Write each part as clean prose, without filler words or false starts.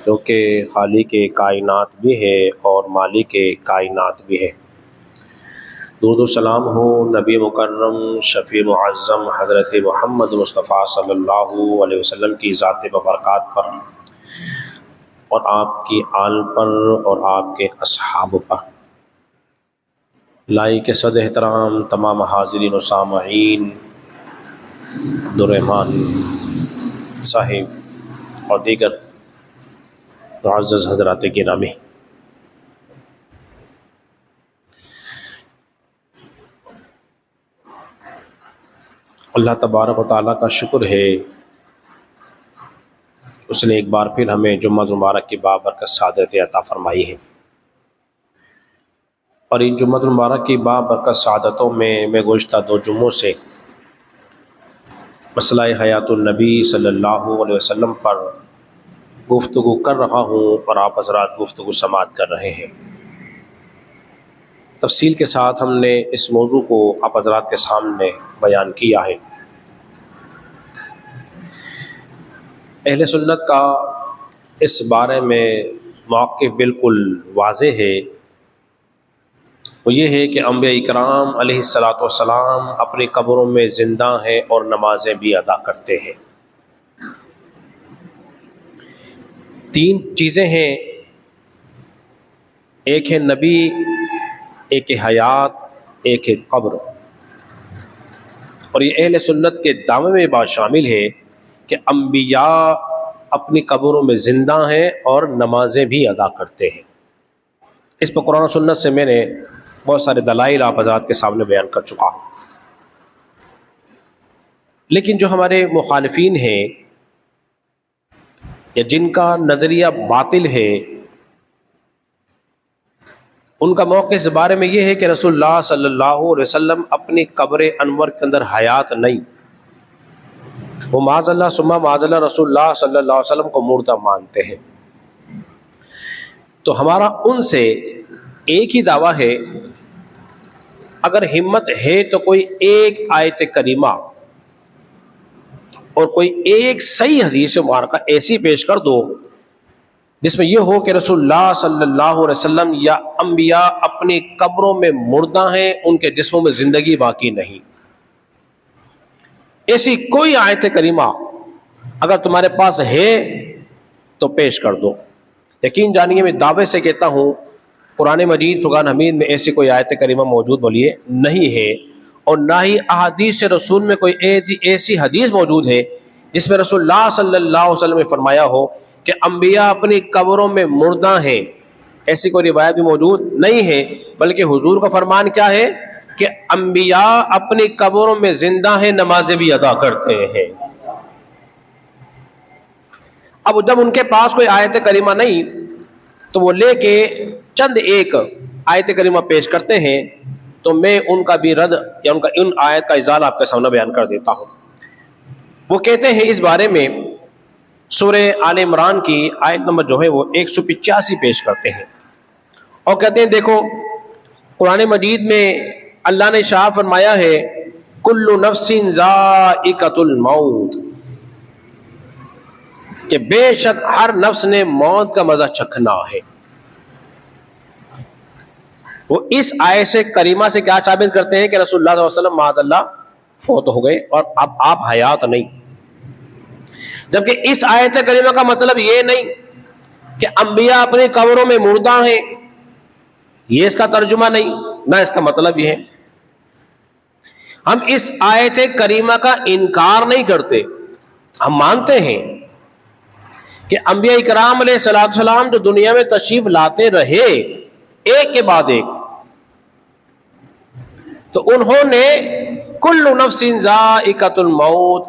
جو کہ خالق کائنات بھی ہے اور مالک کائنات بھی ہے۔ درود و سلام ہو نبی مکرم شفیع معظم حضرت محمد مصطفیٰ صلی اللہ علیہ وسلم کی ذات ببرکات پر اور آپ کی آل پر اور آپ کے اصحاب پر۔ لائق صد احترام تمام حاضرین و سامعین عبدالرحمن صاحب اور دیگر معزز حضرات گرامی، اللہ تبارک و تعالیٰ کا شکر ہے، اس نے ایک بار پھر ہمیں جمعہ مبارک کی بابرکت سعادت عطا فرمائی ہے، اور ان جمعہ مبارک کی بابرکت سعادتوں میں گزشتہ 2 جمعوں سے مسئلہ حیات النبی صلی اللہ علیہ وسلم پر گفتگو کر رہا ہوں اور آپ حضرات گفتگو سماعت کر رہے ہیں۔ تفصیل کے ساتھ ہم نے اس موضوع کو آپ حضرات کے سامنے بیان کیا ہے۔ اہل سنت کا اس بارے میں موقف بالکل واضح ہے، وہ یہ ہے کہ انبیاء اکرام علیہ الصلاۃ والسلام اپنی قبروں میں زندہ ہیں اور نمازیں بھی ادا کرتے ہیں۔ 3 چیزیں ہیں، ایک ہے نبی، ایک ہے حیات، ایک ہے قبر، اور یہ اہل سنت کے دعوے میں بات شامل ہے کہ انبیاء اپنی قبروں میں زندہ ہیں اور نمازیں بھی ادا کرتے ہیں۔ اس پر قرآن و سنت سے میں نے بہت سارے دلائل آپ حضرات کے سامنے بیان کر چکا ہوں، لیکن جو ہمارے مخالفین ہیں یا جن کا نظریہ باطل ہے، ان کا موقع اس بارے میں یہ ہے کہ رسول اللہ صلی اللہ علیہ وسلم اپنی قبر انور کے اندر حیات نہیں، وہ معاذ اللہ ثم معاذ اللہ رسول اللہ صلی اللہ علیہ وسلم کو مردہ مانتے ہیں۔ تو ہمارا ان سے ایک ہی دعویٰ ہے، اگر ہمت ہے تو کوئی ایک آیت کریمہ اور کوئی ایک صحیح حدیث مبارکہ ایسی پیش کر دو جس میں یہ ہو کہ رسول اللہ صلی اللہ علیہ وسلم یا انبیاء اپنی قبروں میں مردہ ہیں، ان کے جسموں میں زندگی باقی نہیں، ایسی کوئی آیت کریمہ اگر تمہارے پاس ہے تو پیش کر دو۔ یقین جانیے میں دعوے سے کہتا ہوں، قرآن مجید فرقان حمید میں ایسی کوئی آیت کریمہ موجود بولیے نہیں ہے، اور نہ ہی احادیث رسول میں کوئی ایسی حدیث موجود ہے جس میں رسول اللہ صلی اللہ علیہ وسلم نے فرمایا ہو کہ انبیاء اپنی قبروں میں مردہ ہیں، ایسی کوئی روایت بھی موجود نہیں ہے، بلکہ حضور کا فرمان کیا ہے کہ انبیاء اپنی قبروں میں زندہ ہیں، نمازیں بھی ادا کرتے ہیں۔ اب جب ان کے پاس کوئی آیت کریمہ نہیں تو وہ لے کے چند ایک آیت کریمہ پیش کرتے ہیں، تو میں ان کا بھی رد یا ان آیت کا ازالہ آپ کے سامنے بیان کر دیتا ہوں۔ وہ کہتے ہیں اس بارے میں سورہ آل عمران کی آیت نمبر جو ہے وہ 185 پیش کرتے ہیں، اور کہتے ہیں دیکھو قرآن مجید میں اللہ نے شاہ فرمایا ہے کل نفس ذائقۃ الموت، کہ بے شک ہر نفس نے موت کا مزہ چکھنا ہے۔ وہ اس آیت سے کریمہ سے کیا ثابت کرتے ہیں کہ رسول اللہ صلی اللہ علیہ وسلم معاذ اللہ فوت ہو گئے اور اب آپ حیات نہیں، جبکہ اس آیت کریمہ کا مطلب یہ نہیں کہ انبیاء اپنی قبروں میں مردہ ہیں، یہ اس کا ترجمہ نہیں، نہ اس کا مطلب یہ ہے۔ ہم اس آیت کریمہ کا انکار نہیں کرتے، ہم مانتے ہیں کہ انبیاء اکرام علیہ السلام جو دنیا میں تشریف لاتے رہے ایک کے بعد ایک، تو انہوں نے کل نفس ذائقۃ الموت،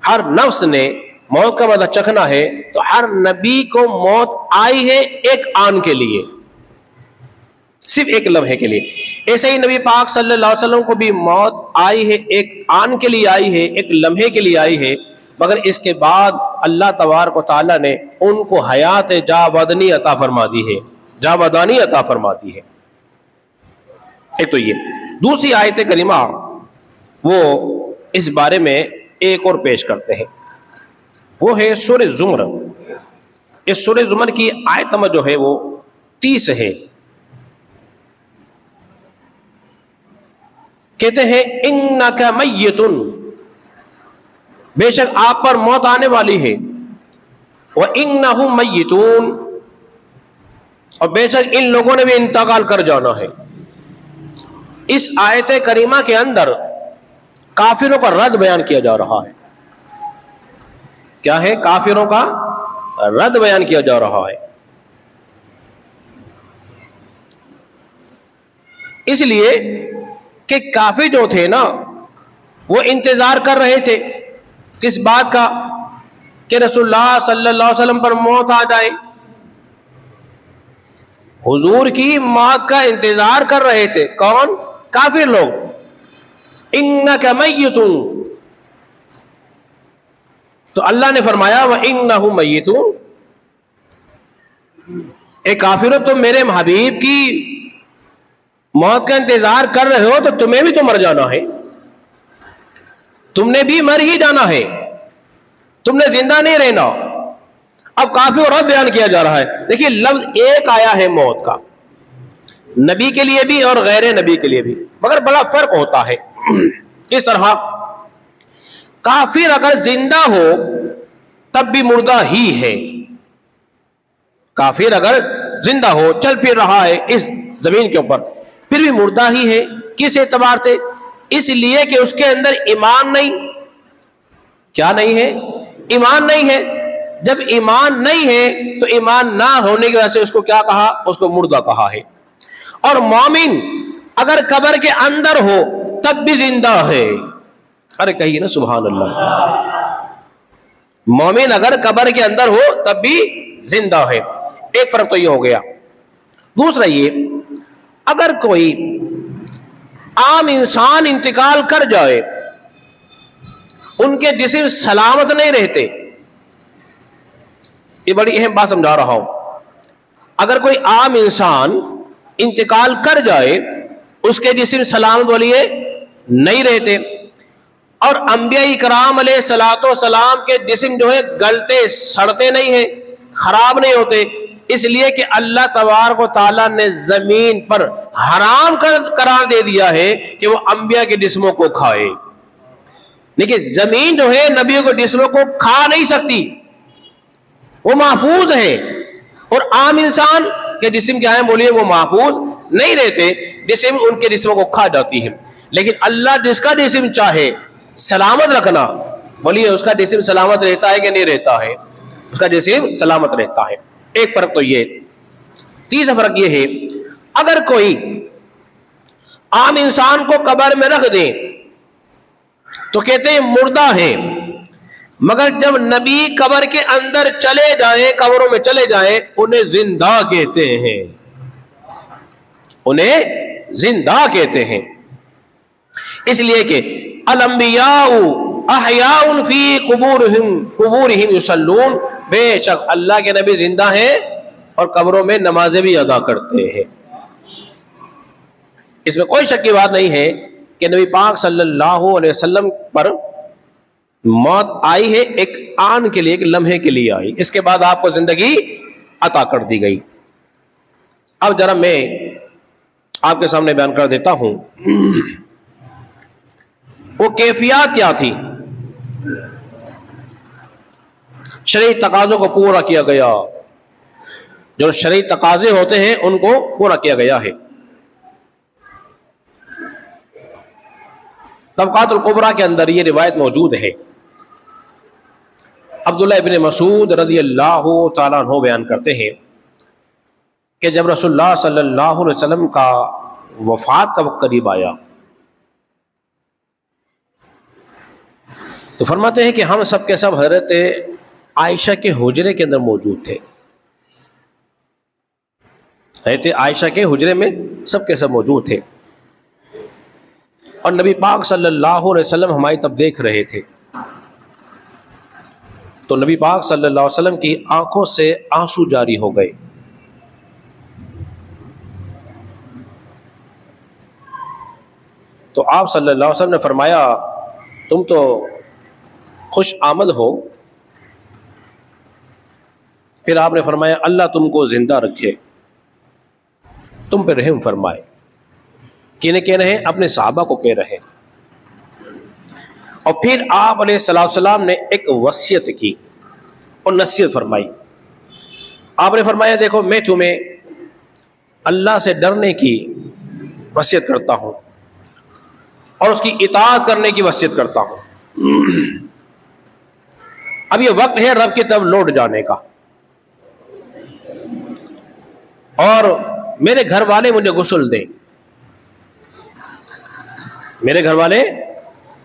ہر نفس نے موت کا مزہ چکھنا ہے، تو ہر نبی کو موت آئی ہے ایک آن کے لیے، صرف ایک لمحے کے لیے۔ ایسے ہی نبی پاک صلی اللہ علیہ وسلم کو بھی موت آئی ہے، ایک آن کے لیے آئی ہے، ایک لمحے کے لیے آئی ہے، مگر اس کے بعد اللہ تبارک و تعالیٰ نے ان کو حیات جاودانی عطا فرما دی ہے، جاودانی عطا فرما دی ہے۔ ایک تو یہ، دوسری آیت کریمہ وہ اس بارے میں ایک اور پیش کرتے ہیں، وہ ہے سورہ زمر اس سورہ زمر کی آیت نمبر جو ہے وہ 30 ہے. کہتے ہیں انک میت، بے شک آپ پر موت آنے والی ہے، وانہم میتون، اور بے شک ان لوگوں نے بھی انتقال کر جانا ہے. اس آیت کریمہ کے اندر کافروں کا رد بیان کیا جا رہا ہے. کیا ہے؟ کافروں کا رد بیان کیا جا رہا ہے. اس لیے کہ کافر جو تھے نا وہ انتظار کر رہے تھے کس بات کا؟ کہ رسول اللہ صلی اللہ علیہ وسلم پر موت آ جائے. حضور کی موت کا انتظار کر رہے تھے. کون؟ کافر لوگ. انک میت، تو اللہ نے فرمایا وانہم میتون، اے کافروں تم میرے حبیب کی موت کا انتظار کر رہے ہو تو تمہیں بھی تو مر جانا ہے، تم نے بھی مر ہی جانا ہے، تم نے زندہ نہیں رہنا. اب کافی اور بیان کیا جا رہا ہے. دیکھیے لفظ ایک آیا ہے موت کا، نبی کے لیے بھی اور غیر نبی کے لیے بھی، مگر بڑا فرق ہوتا ہے. اس طرح کافر اگر زندہ ہو تب بھی مردہ ہی ہے. کافر اگر زندہ ہو، چل پھر رہا ہے اس زمین کے اوپر، پھر بھی مردہ ہی ہے. کس اعتبار سے؟ اس لیے کہ اس کے اندر ایمان نہیں. کیا نہیں ہے؟ ایمان نہیں ہے. جب ایمان نہیں ہے تو ایمان نہ ہونے کی وجہ سے اس کو کیا کہا؟ اس کو مردہ کہا ہے. اور مومن اگر قبر کے اندر ہو تب بھی زندہ ہے. ارے کہیے نا سبحان اللہ. مومن اگر قبر کے اندر ہو تب بھی زندہ ہے. ایک فرق تو یہ ہو گیا. دوسرا یہ، اگر کوئی عام انسان انتقال کر جائے، ان کے جسم سلامت نہیں رہتے. یہ بڑی اہم بات سمجھا رہا ہوں. اگر کوئی عام انسان انتقال کر جائے، اس کے جسم سلامت والیے نہیں رہتے، اور انبیاء اکرام علیہ الصلوۃ والسلام کے جسم جو ہے گلتے سڑتے نہیں ہیں، خراب نہیں ہوتے، اس لیے کہ اللہ تبارک و تعالیٰ نے زمین پر حرام قرار دے دیا ہے کہ وہ انبیاء کے جسموں کو کھائے. لیکن زمین جو ہے نبیوں کے جسموں کو کھا نہیں سکتی، وہ محفوظ ہے. اور عام انسان کے جسم کیا ہے؟ بولیے وہ محفوظ نہیں رہتے، جسم ان کے جسموں کو کھا جاتی ہے. لیکن اللہ جس کا جسم چاہے سلامت رکھنا، بولیے اس کا جسم سلامت رہتا ہے کہ نہیں رہتا ہے؟ اس کا جسم سلامت رہتا ہے. ایک فرق تو یہ. تیسرا فرق یہ ہے، اگر کوئی عام انسان کو قبر میں رکھ دیں تو کہتے ہیں مردہ ہے، مگر جب نبی قبر کے اندر چلے جائیں، قبروں میں چلے جائیں، انہیں زندہ کہتے ہیں. انہیں زندہ کہتے ہیں. اس لیے کہ الانبیاء احیاء فی قبورہم یصلون، بے شک اللہ کے نبی زندہ ہیں اور قبروں میں نمازیں بھی ادا کرتے ہیں. اس میں کوئی شک کی بات نہیں ہے کہ نبی پاک صلی اللہ علیہ وسلم پر موت آئی ہے، ایک آن کے لیے، ایک لمحے کے لیے آئی. اس کے بعد آپ کو زندگی عطا کر دی گئی. اب ذرا میں آپ کے سامنے بیان کر دیتا ہوں وہ کیفیات کیا تھی. شرعی تقاضوں کو پورا کیا گیا، جو شرعی تقاضے ہوتے ہیں ان کو پورا کیا گیا ہے. طبقات الکبریٰ کے اندر یہ روایت موجود ہے. عبداللہ ابن مسعود رضی اللہ تعالیٰ عنہ بیان کرتے ہیں کہ جب رسول اللہ صلی اللہ علیہ وسلم کا وفات کا وقت قریب آیا تو فرماتے ہیں کہ ہم سب کے سب حضرت عائشہ کے حجرے کے اندر موجود تھے. حضرت عائشہ کے حجرے میں سب کے سب موجود تھے، اور نبی پاک صلی اللہ علیہ وسلم ہماری طرف دیکھ رہے تھے. تو نبی پاک صلی اللہ علیہ وسلم کی آنکھوں سے آنسو جاری ہو گئے. تو آپ صلی اللہ علیہ وسلم نے فرمایا تم تو خوش آمد ہو، پھر آپ نے فرمایا اللہ تم کو زندہ رکھے، تم پہ رحم فرمائے. کہنے کہہ رہے ہیں اپنے صحابہ کو کہہ رہے ہیں. اور پھر آپ علیہ السلام نے ایک وصیت کی اور نصیحت فرمائی. آپ نے فرمایا دیکھو میں تمہیں اللہ سے ڈرنے کی وصیت کرتا ہوں اور اس کی اطاعت کرنے کی وصیت کرتا ہوں. اب یہ وقت ہے رب کی طرف لوٹ جانے کا، اور میرے گھر والے مجھے غسل دیں، میرے گھر والے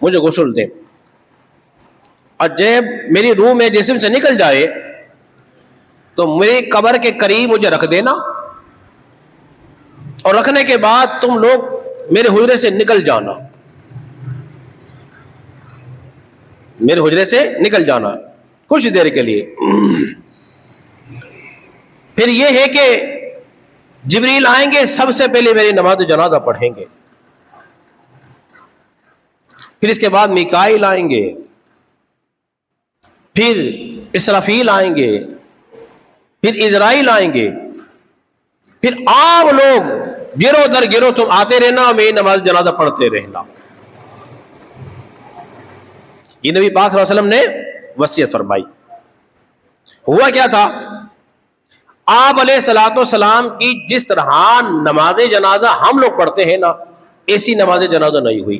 مجھے غسل دیں، اور جب میری روح میں جسم سے نکل جائے تو میری قبر کے قریب مجھے رکھ دینا، اور رکھنے کے بعد تم لوگ میرے حجرے سے نکل جانا، میرے حجرے سے نکل جانا کچھ دیر کے لیے. پھر یہ ہے کہ جبریل آئیں گے، سب سے پہلے میری نماز جنازہ پڑھیں گے، پھر اس کے بعد میکائیل آئیں گے، پھر اسرافیل آئیں گے، پھر عزرائیل آئیں گے، پھر عام لوگ گرو در گرو تم آتے رہنا اور میری نماز جنازہ پڑھتے رہنا. یہ نبی پاک صلی اللہ علیہ وسلم نے وصیت فرمائی. ہوا کیا تھا، آپ علیہ الصلوۃ والسلام کی جس طرح نماز جنازہ ہم لوگ پڑھتے ہیں نا، ایسی نماز جنازہ نہیں ہوئی.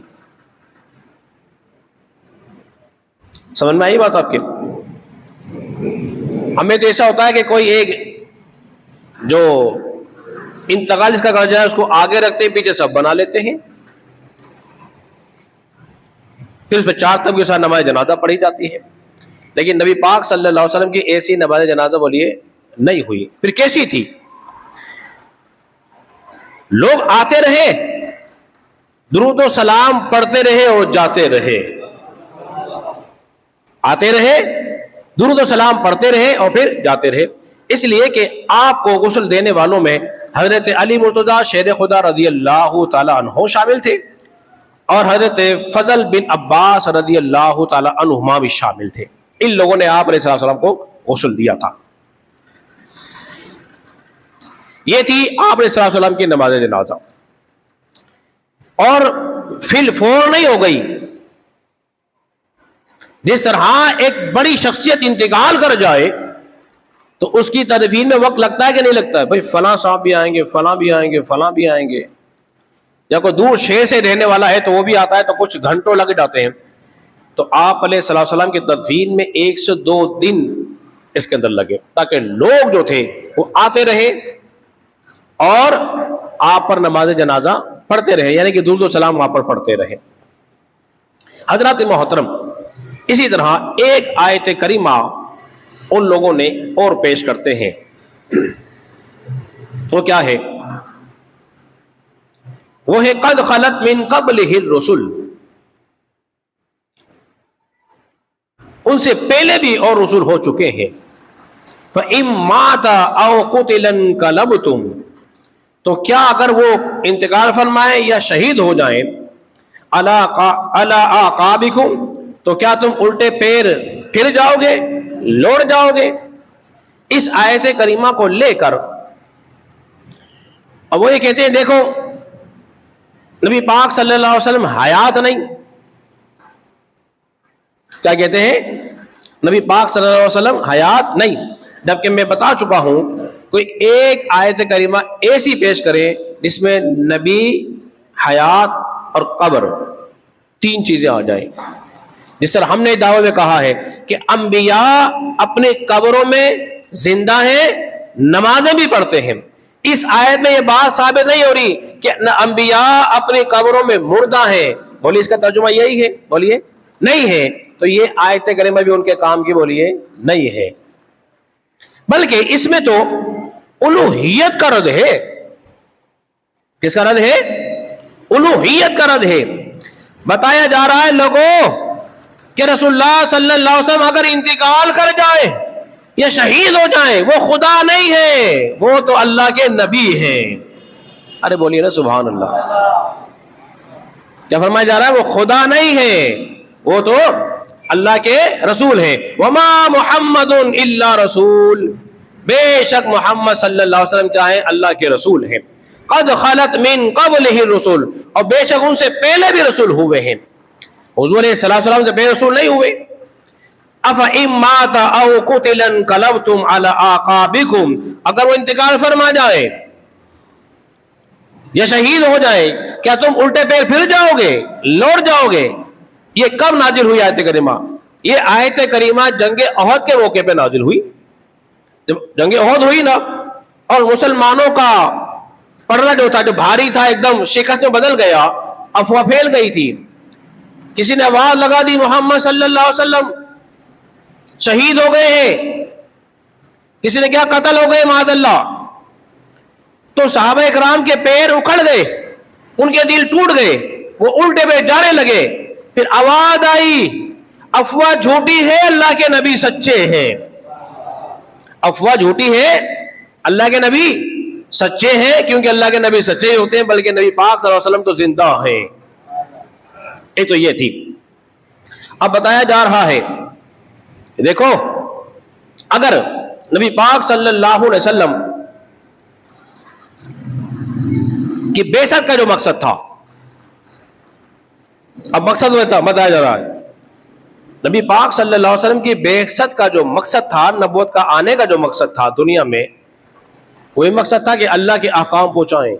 سمجھ میں آئی بات آپ کے؟ ہمیں تو ایسا ہوتا ہے کہ کوئی ایک جو انتقال اس کا کر جائے اس کو آگے رکھتے ہیں، پیچھے سب بنا لیتے ہیں، پھر اس پہ 4 طب کے ساتھ نماز جنازہ پڑھی جاتی ہے. لیکن نبی پاک صلی اللہ علیہ وسلم کی ایسی نماز جنازہ بولیے نہیں ہوئی. پھر کیسی تھی؟ لوگ آتے رہے، درود و سلام پڑھتے رہے اور جاتے رہے، آتے رہے، درود و سلام پڑھتے رہے اور پھر جاتے رہے. اس لیے کہ آپ کو غسل دینے والوں میں حضرت علی مرتضیٰ شیر خدا رضی اللہ تعالی عنہ شامل تھے، اور حضرت فضل بن عباس رضی اللہ تعالی عنہما بھی شامل تھے. ان لوگوں نے آپ علیہ السلام کو غسل دیا تھا. یہ تھی آپ علیہ السلام کی نماز جنازہ. اور فی الفور نہیں ہو گئی. جس طرح ایک بڑی شخصیت انتقال کر جائے تو اس کی تدفین میں وقت لگتا ہے کہ نہیں لگتا ہے؟ بھائی فلاں صاحب بھی آئیں گے، فلاں بھی آئیں گے، فلاں بھی آئیں گے. یا کوئی دور شہر سے رہنے والا ہے تو وہ بھی آتا ہے تو کچھ گھنٹوں لگ جاتے ہیں. تو آپ علیہ السلام کی تدفین میں 1 سے 2 دن اس کے اندر لگے، تاکہ لوگ جو تھے وہ آتے رہے اور آپ پر نماز جنازہ پڑھتے رہے، یعنی کہ درود و سلام وہاں پر پڑھتے رہے. حضرات محترم، اسی طرح ایک آیت کریمہ ان لوگوں نے اور پیش کرتے ہیں. وہ کیا ہے؟ وہ ہے قد خلت من قبلہ الرسل، ان سے پہلے بھی اور رسول ہو چکے ہیں. فَإِن مَاتَ أَوْ قُتِلَ انقلبتم، تو کیا اگر وہ انتقال فرمائے یا شہید ہو جائیں، عَلَىٰ أَعْقَابِكُمْ، تو کیا تم الٹے پیر پھر جاؤ گے، لوٹ جاؤ گے؟ اس آیت کریمہ کو لے کر اب وہ یہ کہتے ہیں دیکھو نبی پاک صلی اللہ علیہ وسلم حیات نہیں. کیا کہتے ہیں؟ نبی پاک صلی اللہ علیہ وسلم حیات نہیں. جبکہ میں بتا چکا ہوں کوئی ایک آیت کریمہ ایسی پیش کرے جس میں نبی، حیات اور قبر 3 چیزیں آ جائیں. جس طرح ہم نے دعوے میں کہا ہے کہ انبیاء اپنے قبروں میں زندہ ہیں، نمازیں بھی پڑھتے ہیں. اس آیت میں یہ بات ثابت نہیں ہو رہی کہ انبیاء اپنی قبروں میں مردہ ہیں. بولیے اس کا ترجمہ یہی ہے؟ بولیے نہیں ہے. تو یہ آیت کریمہ بھی ان کے کام کی بولیے نہیں ہے، بلکہ اس میں تو الوہیت کا رد ہے. کس کا رد ہے؟ الوہیت کا رد ہے. بتایا جا رہا ہے لوگوں کہ رسول اللہ صلی اللہ علیہ وسلم اگر انتقال کر جائے یا شہید ہو جائیں وہ خدا نہیں ہے، وہ تو اللہ کے نبی ہیں. ارے بولیے نا سبحان اللہ. کیا فرمایا جا رہا ہے؟ وہ خدا نہیں ہے، وہ تو اللہ کے رسول ہیں. وما محمد الا رسول، بے شک محمد صلی اللہ علیہ وسلم کیا ہیں؟ اللہ کے رسول ہیں. قد خلت من قبلہ الرسل، اور بے شک ان سے پہلے بھی رسول ہوئے ہیں. حضور علیہ السلام سے پہلے رسول نہیں ہوئے. افإن مات او قتل انقلبتم علی اعقابکم، اگر وہ انتقال فرما جائے یا شہید ہو جائے کیا تم الٹے پیر پھر جاؤ گے، لوٹ جاؤ گے؟ یہ کب نازل ہوئی آیت کریمہ؟ یہ آیت کریمہ جنگ احد کے موقع پہ نازل ہوئی. جب جنگ احد ہوئی نا، اور مسلمانوں کا پڑنا جو تھا، جو بھاری تھا، ایک دم شکست میں بدل گیا، افواہ پھیل گئی تھی. کسی نے آواز لگا دی محمد صلی اللہ علیہ وسلم شہید ہو گئے ہیں، کسی نے کیا قتل ہو گئے معاذ اللہ. تو صحابہ اکرام کے پیر اکھڑ گئے، ان کے دل ٹوٹ گئے، وہ الٹے پہ جانے لگے. پھر آواز آئی افواہ جھوٹی ہے، اللہ کے نبی سچے ہیں. افواہ جھوٹی ہے، اللہ کے نبی سچے ہیں. کیونکہ اللہ کے نبی سچے ہی ہوتے ہیں، بلکہ نبی پاک صلی اللہ علیہ وسلم تو زندہ ہیں. ایک تو یہ تھی. اب بتایا جا رہا ہے، دیکھو اگر نبی پاک صلی اللہ علیہ وسلم کی بعثت کا جو مقصد تھا، اب مقصد وہ تھا بتایا جا رہا ہے، نبی پاک صلی اللہ علیہ وسلم کی بعثت کا جو مقصد تھا، نبوت کا آنے کا جو مقصد تھا دنیا میں، وہی مقصد تھا کہ اللہ کے احکام پہنچائیں.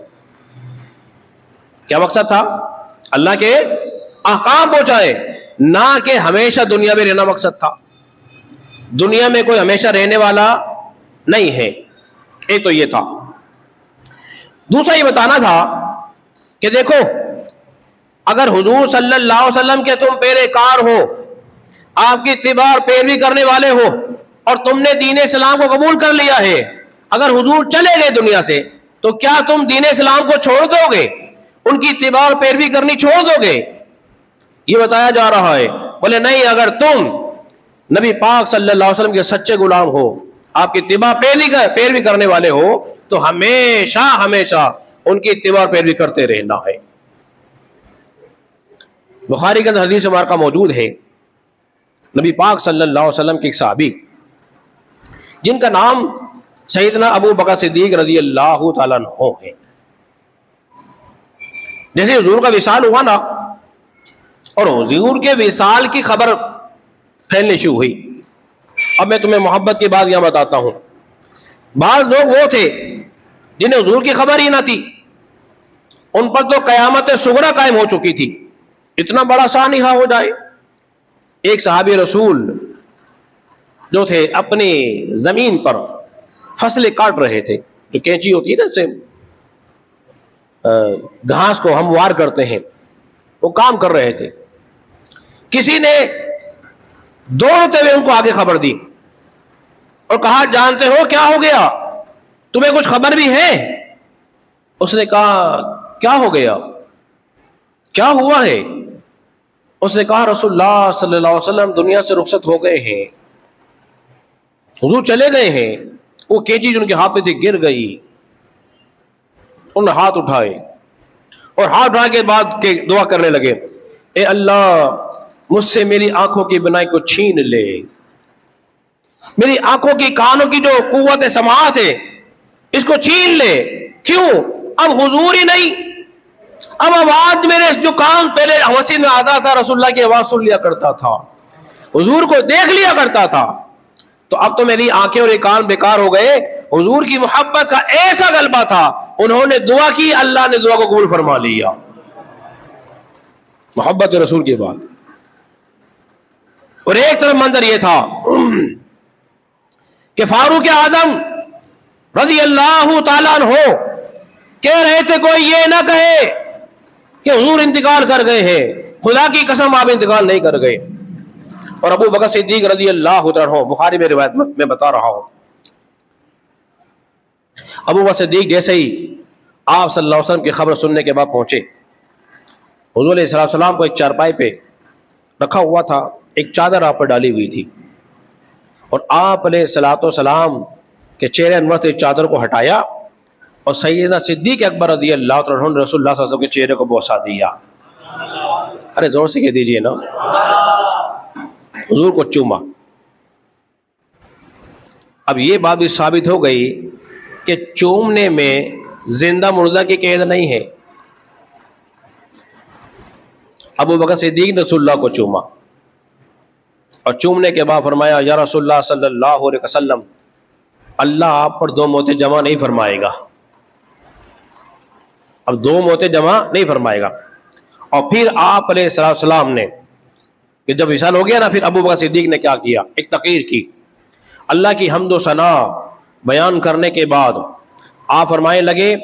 کیا مقصد تھا؟ اللہ کے احکام پہنچائیں، نہ کہ ہمیشہ دنیا میں رہنا مقصد تھا. دنیا میں کوئی ہمیشہ رہنے والا نہیں ہے. ایک تو یہ تھا. دوسرا یہ بتانا تھا کہ دیکھو اگر حضور صلی اللہ علیہ وسلم کے تم پیرے کار ہو، آپ کی اتباع اور پیروی کرنے والے ہو، اور تم نے دین اسلام کو قبول کر لیا ہے، اگر حضور چلے گئے دنیا سے تو کیا تم دین اسلام کو چھوڑ دو گے؟ ان کی اتباع اور پیروی کرنی چھوڑ دو گے؟ یہ بتایا جا رہا ہے. بولے نہیں، اگر تم نبی پاک صلی اللہ علیہ وسلم کے سچے غلام ہو، آپ کی اتباع پیروی کرنے والے ہو، تو ہمیشہ ہمیشہ ان کی اتباع پیروی کرتے رہنا ہے. بخاری کے اندر حدیث مبارکہ موجود ہے، نبی پاک صلی اللہ علیہ وسلم کے ایک صحابی جن کا نام سیدنا ابو بکر صدیق رضی اللہ تعالیٰ عنہ ہے. جیسے حضور کا وصال ہوا نا، اور حضور کے وصال کی خبر پھیلنے شروع ہوئی. اب میں تمہیں محبت کی بات یہاں بتاتا ہوں. بعض لوگ وہ تھے جنہیں حضور کی خبر ہی نہ تھی، ان پر تو قیامت صغریٰ قائم ہو چکی تھی، اتنا بڑا سانحہ ہو جائے. ایک صحابی رسول جو تھے اپنی زمین پر فصلیں کاٹ رہے تھے، جو کینچی ہوتی ہے نا، جیسے گھاس کو ہموار کرتے ہیں، وہ کام کر رہے تھے. کسی نے دوڑتے ہوئے ان کو آگے خبر دی اور کہا جانتے ہو کیا ہو گیا؟ تمہیں کچھ خبر بھی ہے؟ اس نے کہا کیا ہو گیا؟ کیا ہوا ہے؟ اس نے کہا رسول اللہ صلی اللہ علیہ وسلم دنیا سے رخصت ہو گئے ہیں، حضور چلے گئے ہیں. وہ کینچی جو ان کے ہاتھ میں تھی گر گئی. انہوں نے ہاتھ اٹھائے اور ہاتھ اٹھانے کے بعد دعا کرنے لگے، اے اللہ مجھ سے میری آنکھوں کی بنائی کو چھین لے، میری آنکھوں کی کانوں کی جو قوت سماعت ہے اس کو چھین لے. کیوں؟ اب حضور ہی نہیں، اب آواز میرے جو کان پہلے حسین میں آتا تھا، رسول اللہ کی آواز سن لیا کرتا تھا، حضور کو دیکھ لیا کرتا تھا، تو اب تو میری آنکھیں اور یہ کان بیکار ہو گئے. حضور کی محبت کا ایسا غلبہ تھا، انہوں نے دعا کی، اللہ نے دعا کو قبول فرما لیا. محبت رسول کی بات. اور ایک طرف منظر یہ تھا کہ فاروق اعظم رضی اللہ تعالیٰ عنہ کہہ رہے تھے کوئی یہ نہ کہے کہ حضور انتقال کر گئے ہیں، خدا کی قسم آپ انتقال نہیں کر گئے. اور ابو بکر صدیق رضی اللہ عنہ، بخاری میں روایت میں بتا رہا ہوں، ابو بکر صدیق جیسے ہی آپ صلی اللہ علیہ وسلم کی خبر سننے کے بعد پہنچے، حضور علیہ السلام کو ایک چارپائی پہ رکھا ہوا تھا، ایک چادر آپ پر ڈالی ہوئی تھی، اور آپ علیہ السلام کے چہرے انور سے چادر کو ہٹایا اور سیدنا صدیق اکبر رضی اللہ عنہ نے رسول اللہ صلی اللہ علیہ وسلم کے چہرے کو بوسہ دیا. ارے زور سے کہہ دیجئے نا، حضور کو چوما. اب یہ بات بھی ثابت ہو گئی کہ چومنے میں زندہ مردہ کی قید نہیں ہے. ابو بکر صدیق نے رسول اللہ کو چوما اور چومنے کے بعد فرمایا یا رسول اللہ صلی اللہ علیہ وسلم اللہ آپ پر 2 موتیں جمع نہیں فرمائے گا. اب 2 موتیں جمع نہیں فرمائے گا. اور پھر آپ علیہ السلام نے کہ جب وصال ہو گیا نا, پھر ابو بکر صدیق نے کیا کیا, ایک تقریر کی. اللہ کی حمد و ثنا بیان کرنے کے بعد آپ فرمانے لگے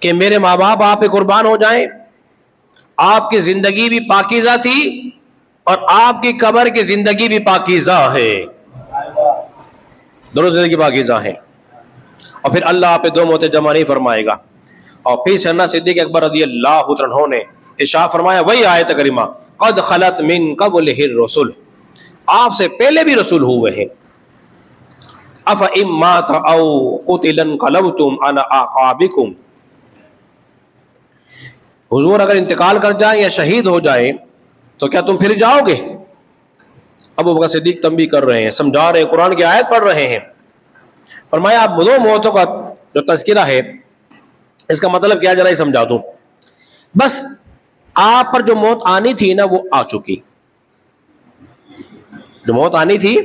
کہ میرے ماں باپ آپ پہ قربان ہو جائیں, آپ کی زندگی بھی پاکیزہ تھی اور آپ کی قبر کی زندگی بھی پاکیزہ ہے, دونوں زندگی پاکیزہ ہیں. اور پھر اللہ آپ پہ 2 موتیں جمع نہیں فرمائے گا. اور پھر سیدنا صدیق اکبر رضی اللہ عنہ نے ارشاد فرمایا وہی آیت کریمہ قد خلت من قبلہ الرسل, آپ سے پہلے بھی رسول ہوئے ہیں. افئن مات او قتل انقلبتم علی اعقابکم, حضور اگر انتقال کر جائیں یا شہید ہو جائیں تو کیا تم پھر جاؤ گے؟ ابو بکر صدیق تنبیہ کر رہے ہیں, سمجھا رہے ہیں, قرآن کی آیت پڑھ رہے ہیں. فرمایا آپ 2 موتوں کا جو تذکرہ ہے اس کا مطلب کیا ذرا سمجھا دوں. بس آپ پر جو موت آنی تھی نا وہ آ چکی, جو موت آنی تھی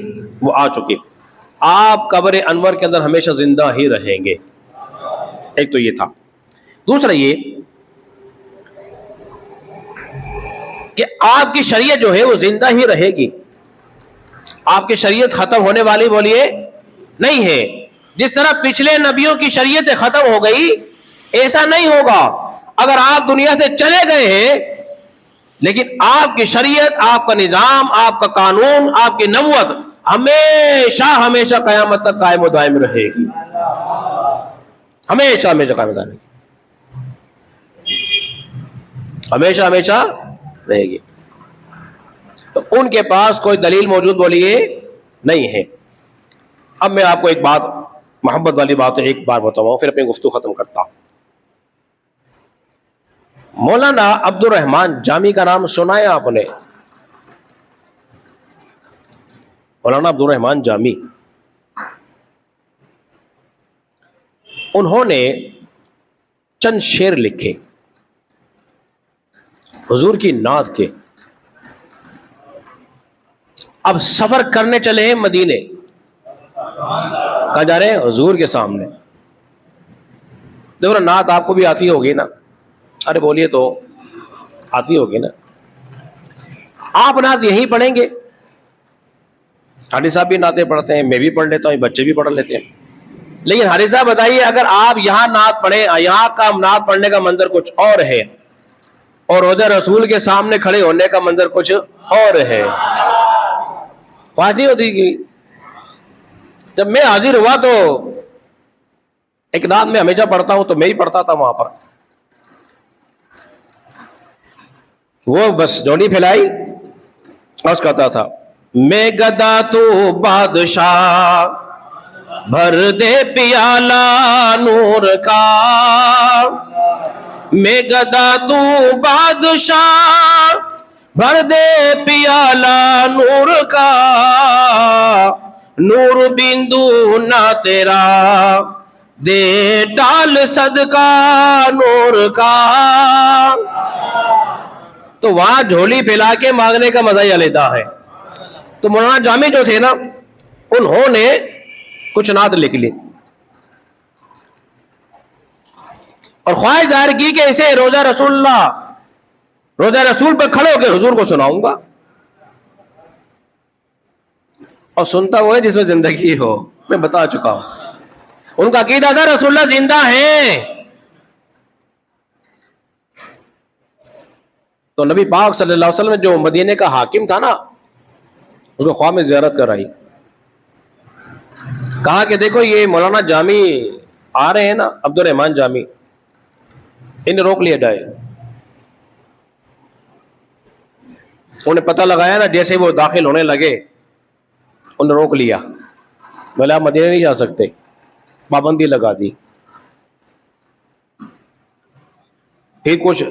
وہ آ چکی. آپ قبر انور کے اندر ہمیشہ زندہ ہی رہیں گے. ایک تو یہ تھا. دوسرا یہ کہ آپ کی شریعت جو ہے وہ زندہ ہی رہے گی, آپ کی شریعت ختم ہونے والی بولیے نہیں ہے. جس طرح پچھلے نبیوں کی شریعت ختم ہو گئی ایسا نہیں ہوگا. اگر آپ دنیا سے چلے گئے ہیں لیکن آپ کی شریعت, آپ کا نظام, آپ کا قانون, آپ کی نبوت ہمیشہ ہمیشہ قیامت تک قائم و دائم رہے گی, ہمیشہ ہمیشہ قائم و دائم رہے گی, ہمیشہ ہمیشہ رہے گی. تو ان کے پاس کوئی دلیل موجود بولیے نہیں ہے. اب میں آپ کو ایک بات, محبت والی بات ایک بار بتاؤں پھر اپنی گفتگو ختم کرتا ہوں. مولانا عبد الرحمان جامی کا نام سنا ہے آپ نے؟ مولانا عبد الرحمان جامی, انہوں نے چند شعر لکھے حضور کی نعت کے. اب سفر کرنے چلے ہیں مدینے, کہاں جا رہے ہیں؟ حضور کے سامنے. دیکھو نعت آپ کو بھی آتی ہوگی نا, ارے بولیے تو آتی ہوگی نا. آپ نعت یہی پڑھیں گے, حاجی صاحب بھی نعتیں پڑھتے ہیں, میں بھی پڑھ لیتا ہوں, بچے بھی پڑھ لیتے ہیں. لیکن حاجی صاحب بتائیے اگر آپ یہاں نعت پڑھیں, یہاں کا نعت پڑھنے کا منظر کچھ اور ہے اور روضہ رسول کے سامنے کھڑے ہونے کا منظر کچھ اور ہے. بات نہیں ہوتی کہ جب میں حاضر ہوا تو ایک نعت میں ہمیشہ پڑھتا ہوں تو میں ہی پڑھتا تھا وہاں پر, وہ بس جوڑی پھیلائی اور کہتا تھا میں گدا تو بادشاہ بھر دے پیالہ نور کا, میں گدا تو بادشاہ بھر دے پیالہ نور کا, نور بندو نہ تیرا دے ڈال صدقہ نور کا. تو وہاں جھولی پھیلا کے مانگنے کا مزہ ہی علیحدہ ہے. تو مولانا جامی جو تھے نا انہوں نے کچھ نعت لکھ لی اور خواہش ظاہر کی کہ اسے روضہ رسول پر کھڑے ہو کے حضور کو سناؤں گا, اور سنتا ہوا ہے جس میں زندگی ہو. میں بتا چکا ہوں ان کا عقیدہ تھا رسول اللہ زندہ ہیں. تو نبی پاک صلی اللہ علیہ وسلم جو مدینے کا حاکم تھا نا اس کو خواب میں زیارت کرائی, کہا کہ دیکھو یہ مولانا جامی آ رہے ہیں نا, عبد الرحمان جامی, انہیں روک لیا جائے. انہیں پتہ لگایا نا, جیسے وہ داخل ہونے لگے انہیں روک لیا, بولے آپ مدینے نہیں جا سکتے, پابندی لگا دی. پھر کچھ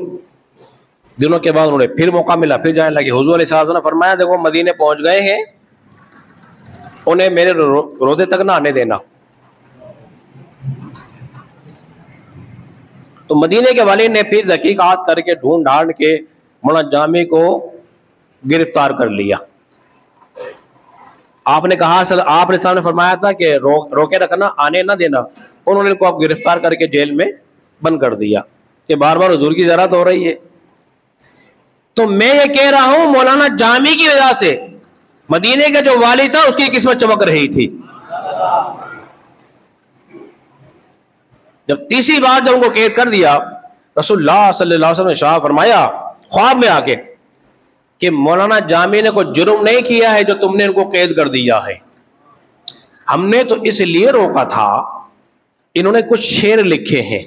دنوں کے بعد انہوں نے پھر موقع ملا, پھر جانے لگے. حضور علیہ السلام نے فرمایا دیکھو مدینے پہنچ گئے ہیں انہیں میرے روزے تک نہ آنے دینا. تو مدینے کے والی نے پھر تحقیقات کر کے ڈھونڈ ڈھانڈ کے مولانا جامی کو گرفتار کر لیا. آپ نے کہا آپ نے سامنے فرمایا تھا کہ روکے رکھنا, آنے نہ دینا. انہوں نے ان کو اب گرفتار کر کے جیل میں بند کر دیا کہ بار بار حضور کی زیارت ہو رہی ہے. تو میں یہ کہہ رہا ہوں مولانا جامی کی وجہ سے مدینے کا جو والی تھا اس کی قسمت چمک رہی تھی. جب تیسری بار جب ان کو قید کر دیا, رسول اللہ صلی اللہ علیہ وسلم نے شاہ فرمایا خواب میں آ کے کہ مولانا جامی نے کوئی جرم نہیں کیا ہے جو تم نے ان کو قید کر دیا ہے. ہم نے تو اس لیے روکا تھا, انہوں نے کچھ شعر لکھے ہیں,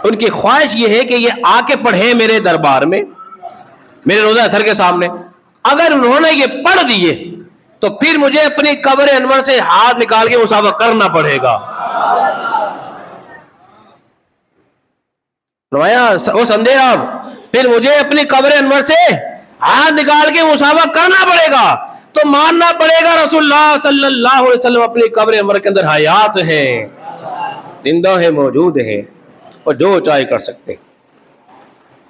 ان کی خواہش یہ ہے کہ یہ آ کے پڑھیں میرے دربار میں, میرے روزہ اثر کے سامنے. اگر انہوں نے یہ پڑھ دیے تو پھر مجھے اپنی قبر انور سے ہاتھ نکال کے مسافہ کرنا پڑے گا. وہ سمجھے آپ, پھر مجھے اپنی قبر انور سے ہاتھ نکال کے مسافہ کرنا پڑے گا. تو ماننا پڑے گا رسول اللہ صلی اللہ علیہ وسلم اپنی قبر انور کے اندر حیات ہیں, زندہ ہیں, موجود ہیں, اور جو چاہے کر سکتے.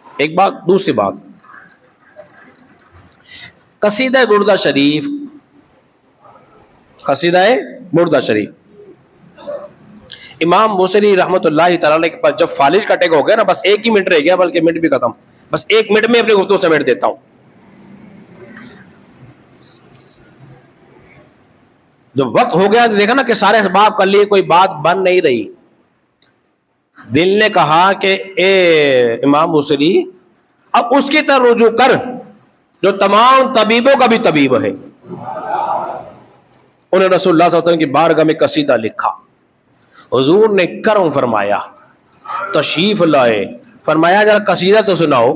ایک بات. دوسری بات, قصیدہ بردہ شریف, قصیدہ بردہ شریف امام بوصیری رحمۃ اللہ تعالی کے پاس جب فالج کا ٹیک ہو گیا نا, بس ایک ہی منٹ رہ گیا, بلکہ منٹ بھی ختم, بس ایک منٹ میں اپنی گفتگو سمیٹ دیتا ہوں. جب وقت ہو گیا تو دیکھا نا کہ سارے اسباب کر لیے, کوئی بات بن نہیں رہی. دل نے کہا کہ اے امام بوصیری اب اس کی طرف رجوع کر جو تمام طبیبوں کا بھی طبیب ہے. انہیں رسول اللہ صلی اللہ علیہ وسلم کی بارگاہ میں قصیدہ لکھا. حضور نے کرم فرمایا, تشریف لائے, فرمایا ذرا قصیدہ تو سناؤ.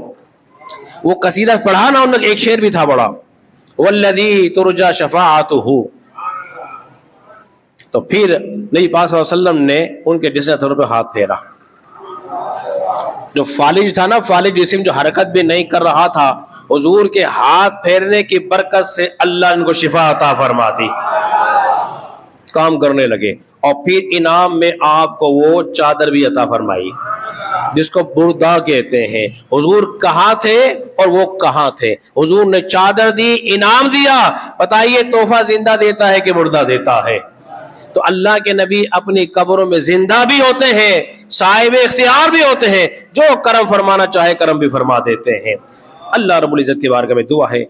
وہ قصیدہ پڑھا نا, انہوں نے ایک شعر بھی تھا بڑا, والذی ترجا شفاعتہ. تو پھر نبی پاک صلی اللہ علیہ وسلم نے ان کے جسم ہتھیلوں پہ ہاتھ پھیرا. جو فالج تھا نا, فالج جسم جو حرکت بھی نہیں کر رہا تھا, حضور کے ہاتھ پھیرنے کی برکت سے اللہ ان کو شفا عطا فرما دی, کام کرنے لگے. اور پھر انعام میں آپ کو وہ چادر بھی عطا فرمائی جس کو بردہ کہتے ہیں. حضور کہاں تھے اور وہ کہاں تھے؟ حضور نے چادر دی, انعام دیا. بتائیے تحفہ زندہ دیتا ہے کہ مردہ دیتا ہے؟ تو اللہ کے نبی اپنی قبروں میں زندہ بھی ہوتے ہیں, صاحب اختیار بھی ہوتے ہیں, جو کرم فرمانا چاہے کرم بھی فرما دیتے ہیں. اللہ رب العزت کی بارگاہ میں دعا ہے